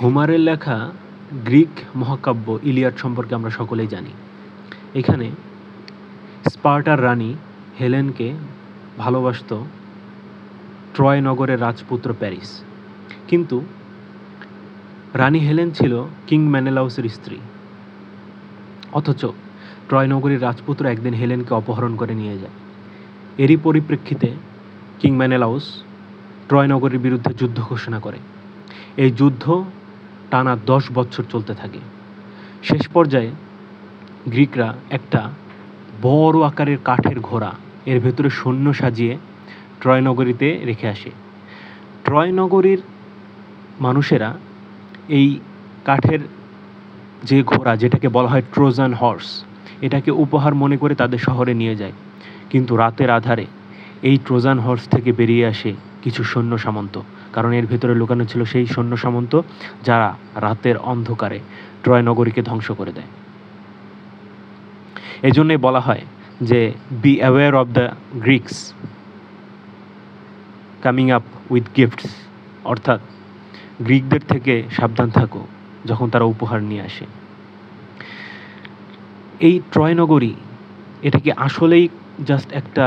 হোমারের লেখা গ্রিক মহাকাব্য ইলিয়াড সম্পর্কে আমরা সকলেই জানি। এখানে স্পার্টার রানী হেলেনকে ভালোবাসত ট্রয় নগরের রাজপুত্র প্যারিস, কিন্তু রানী হেলেন ছিল কিং মেনেলাউসের স্ত্রী। অথচ ট্রয় নগরীর রাজপুত্র একদিন হেলেনকে অপহরণ করে নিয়ে যায়। এরই পরিপ্রেক্ষিতে কিং মেনেলাউস ট্রয় নগরীর বিরুদ্ধে যুদ্ধ ঘোষণা করে। এই যুদ্ধ টানা 10 বছর চলতে থাকে। শেষ পর্যায়ে গ্রিকরা একটা বড় আকারের কাঠের ঘোড়া, এর ভেতরে সৈন্য সাজিয়ে ট্রয় নগরীতে রেখে আসে। ট্রয় নগরীর মানুষেরা এই কাঠের যে ঘোড়া, যেটাকে বলা হয় ট্রোজান হর্স, এটাকে উপহার মনে করে তাদের শহরে নিয়ে যায়। কিন্তু রাতের আধারে এই ট্রোজান হর্স থেকে বেরিয়ে আসে কিছু সৈন্য সামন্ত, কারণ এর ভেতরে লুকানো ছিল সেই সৈন্য সামন্ত যারা রাতের অন্ধকারে ট্রয় নগরীকে ধ্বংস করে দেয়। এই জন্যই বলা হয় যে be aware of the Greeks coming up with gifts, অর্থাৎ গ্রিকদের থেকে সাবধান থাকো যখন তারা উপহার নিয়ে আসে। এই ট্রয় নগরী, এটা কি আসলেই জাস্ট একটা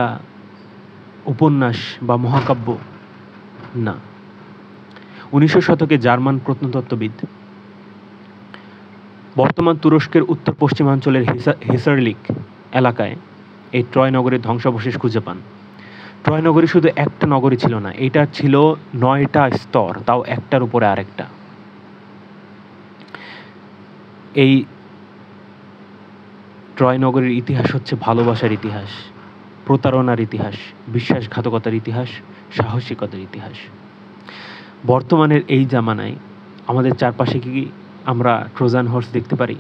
উপন্যাস বা মহাকাব্য? না। 19 শতকে জার্মান প্রত্নতত্ত্ববিদ বর্তমান তুরস্কের উত্তর পশ্চিমাঞ্চলের হেসারলিক এলাকায় এই ট্রয় নগরীর ধ্বংসাবশেষ খুঁজে পান। ট্রয় নগরী শুধু একটা নগরী ছিল না, এটা ছিল 9টা স্তর, তাও একটার উপরে আরেকটা। এই ট্রয় নগরীর ইতিহাস হচ্ছে ভালোবাসার ইতিহাস, প্রতারণার ইতিহাস, বিশ্বাসঘাতকতার ইতিহাস, সাহসিকতার ইতিহাস। বর্তমানের এই জামানায় আমাদের চারপাশে কি আমরা ট্রোজান হর্স দেখতে পারি?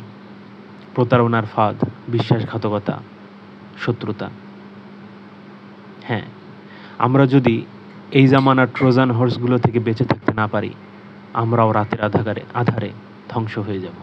প্রতারণার ফাঁদ, বিশ্বাসঘাতকতা, শত্রুতা। হ্যাঁ, আমরা যদি এই জামানার ট্রোজান হর্সগুলো থেকে বেঁচে থাকতে না পারি, আমরাও রাতের আধারে ধ্বংস হয়ে যাব।